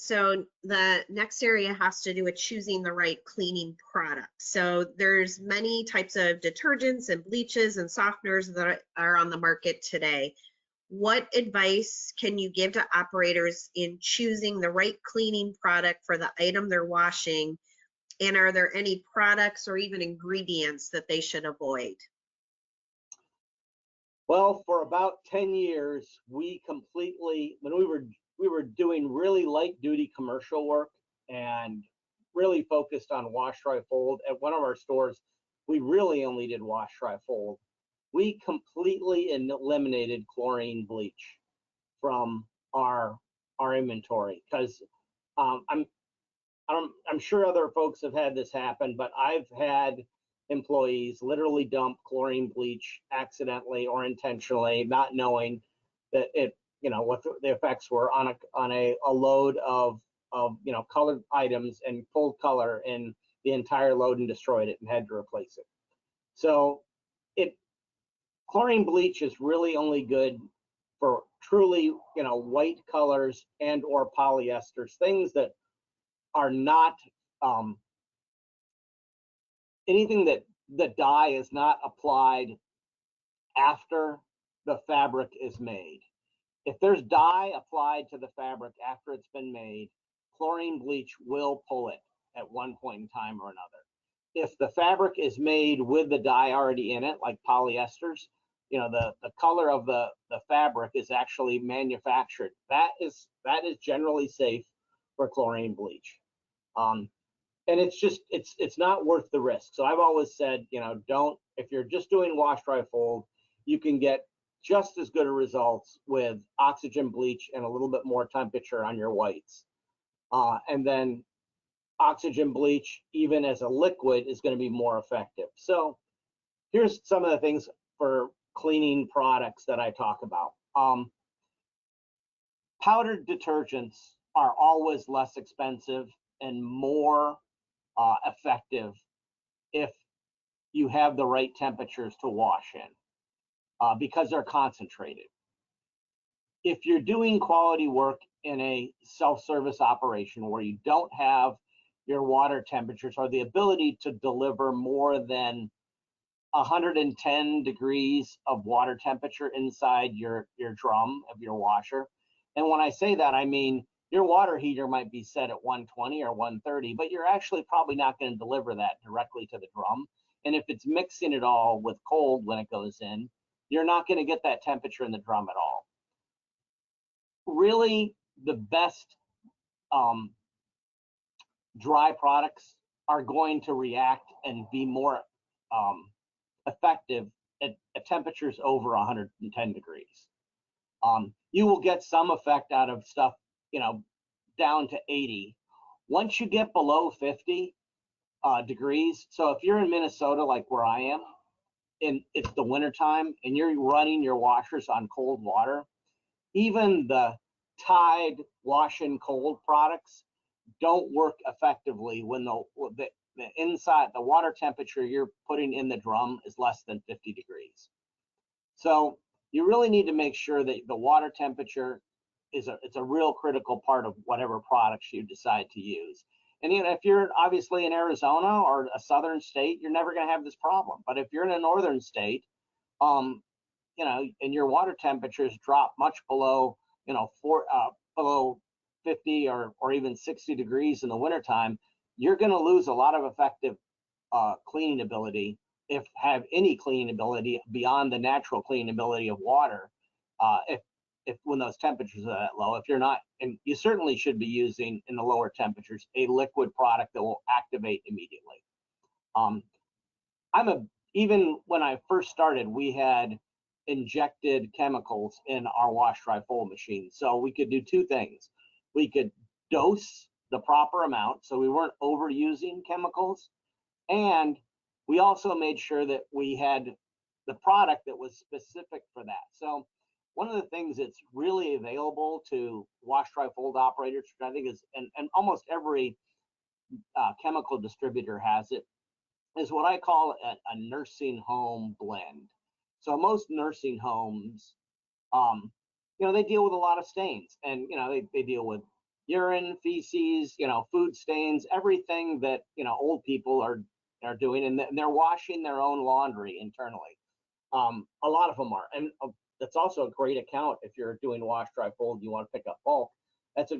So the next area has to do with choosing the right cleaning product. So there's many types of detergents and bleaches and softeners that are on the market today. What advice can you give to operators in choosing the right cleaning product for the item they're washing? And are there any products or even ingredients that they should avoid? Well, for about 10 years, we completely, when we were doing really light duty commercial work and really focused on wash, dry, fold. At one of our stores, we really only did wash, dry, fold. We completely eliminated chlorine bleach from our inventory because I'm sure other folks have had this happen, but I've had employees literally dump chlorine bleach accidentally or intentionally, not knowing that it, what the effects were on a load of colored items, and pulled color in the entire load and destroyed it and had to replace it. So chlorine bleach is really only good for truly, white colors and or polyesters, things that are not anything that the dye is not applied after the fabric is made. If there's dye applied to the fabric after it's been made, chlorine bleach will pull it at one point in time or another. If the fabric is made with the dye already in it, like polyesters, the color of the fabric is actually manufactured. That is generally safe for chlorine bleach. And it's not worth the risk. So I've always said, if you're just doing wash, dry, fold, you can get just as good a results with oxygen bleach and a little bit more temperature on your whites. And then oxygen bleach, even as a liquid, is going to be more effective. So here's some of the things for cleaning products that I talk about. Powdered detergents are always less expensive and more effective if you have the right temperatures to wash in, because they're concentrated. If you're doing quality work in a self-service operation where you don't have your water temperatures or the ability to deliver more than 110 degrees of water temperature inside your drum of your washer, and when I say that, I mean your water heater might be set at 120 or 130, but you're actually probably not going to deliver that directly to the drum. And if it's mixing it all with cold when it goes in, you're not going to get that temperature in the drum at all. Really, the best dry products are going to react and be more effective at temperatures over 110 degrees. You will get some effect out of stuff, down to 80. Once you get below 50 degrees, so if you're in Minnesota, like where I am, and it's the wintertime and you're running your washers on cold water, even the Tide wash-in cold products don't work effectively when the inside, the water temperature you're putting in the drum is less than 50 degrees. So you really need to make sure that the water temperature it's a real critical part of whatever products you decide to use. And if you're obviously in Arizona or a southern state, you're never going to have this problem. But if you're in a northern state, and your water temperatures drop much below, below 50 or even 60 degrees in the wintertime, you're going to lose a lot of effective cleaning ability, if have any cleaning ability beyond the natural cleaning ability of water, if when those temperatures are that low. If you're not, and you certainly should be using in the lower temperatures a liquid product that will activate immediately. Even when I first started, we had injected chemicals in our wash, dry, fold machine. So we could do two things. We could dose the proper amount so we weren't overusing chemicals, and we also made sure that we had the product that was specific for that. So one of the things that's really available to wash, dry, fold operators, which I think is, and almost every chemical distributor has it, is what I call a nursing home blend. So most nursing homes, they deal with a lot of stains, and they deal with urine, feces, food stains, everything that, old people are doing, and they're washing their own laundry internally. A lot of them are, and that's also a great account if you're doing wash, dry, fold. You want to pick up bulk. That's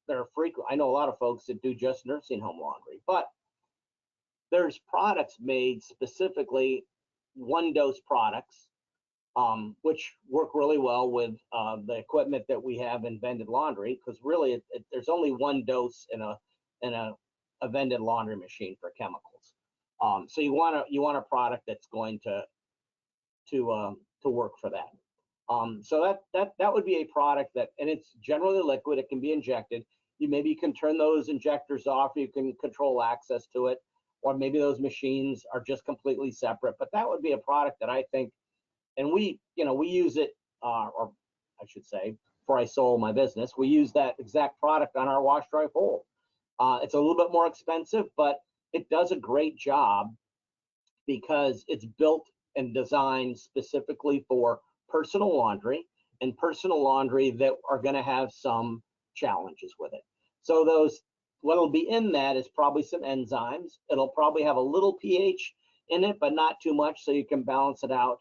they're frequent. I know a lot of folks that do just nursing home laundry, but there's products made specifically one-dose products, which work really well with the equipment that we have in vended laundry, because really there's only one dose in a vended laundry machine for chemicals. So you want a product that's going to work for that. So that would be a product that, and it's generally liquid. It can be injected. Maybe you can turn those injectors off. You can control access to it, or maybe those machines are just completely separate. But that would be a product that I think, and we use it, or I should say, before I sold my business, we use that exact product on our wash, dry, fold. It's a little bit more expensive, but it does a great job because it's built and designed specifically for personal laundry, and personal laundry that are going to have some challenges with it. So what'll be in that is probably some enzymes. It'll probably have a little pH in it, but not too much, so you can balance it out.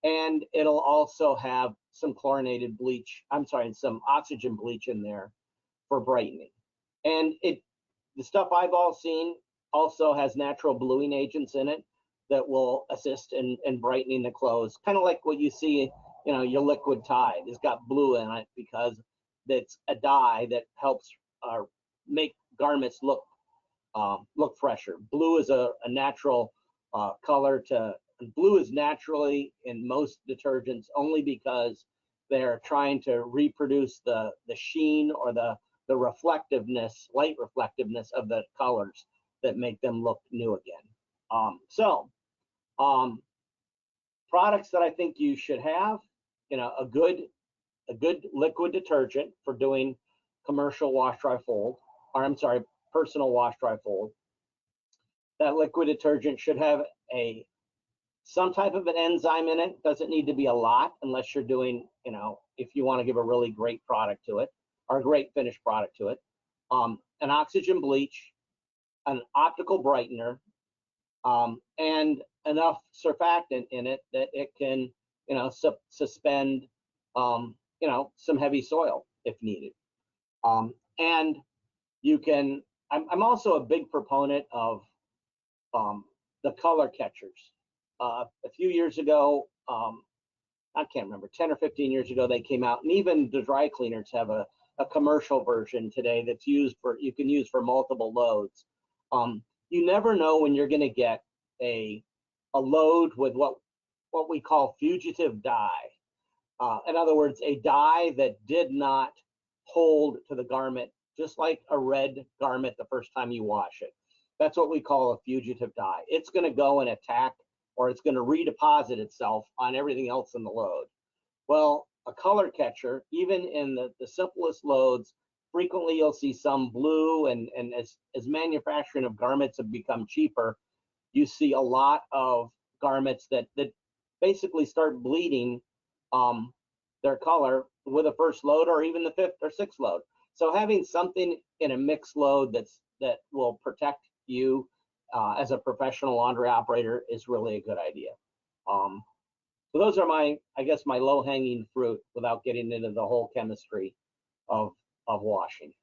And it'll also have some chlorinated bleach, some oxygen bleach in there for brightening. And the stuff I've all seen also has natural bluing agents in it that will assist in brightening the clothes. Kind of like what you see, your liquid Tide. It's got blue in it because it's a dye that helps make garments look fresher. Blue is a natural color blue is naturally in most detergents only because they're trying to reproduce the sheen or the reflectiveness, light reflectiveness of the colors that make them look new again. Products that I think you should have, a good liquid detergent for doing commercial wash, dry, fold, or personal wash, dry, fold. That liquid detergent should have some type of an enzyme in it. Doesn't need to be a lot unless you're doing, if you want to give a really great product to it or a great finished product to it. An oxygen bleach, an optical brightener, and enough surfactant in it that it can, suspend, some heavy soil if needed. And you can, I'm also a big proponent of the color catchers. A few years ago, I can't remember, 10 or 15 years ago, they came out, and even the dry cleaners have a commercial version today that's you can use for multiple loads. You never know when you're going to get a load with what we call fugitive dye. In other words, a dye that did not hold to the garment, just like a red garment the first time you wash it. That's what we call a fugitive dye. It's going to go and attack, or it's going to redeposit itself on everything else in the load. Well, a color catcher, even in the simplest loads, frequently you'll see some blue, and as manufacturing of garments have become cheaper, you see a lot of garments that basically start bleeding their color with a first load or even the fifth or sixth load. So having something in a mixed load that will protect you as a professional laundry operator is really a good idea. So those are my low-hanging fruit without getting into the whole chemistry of washing.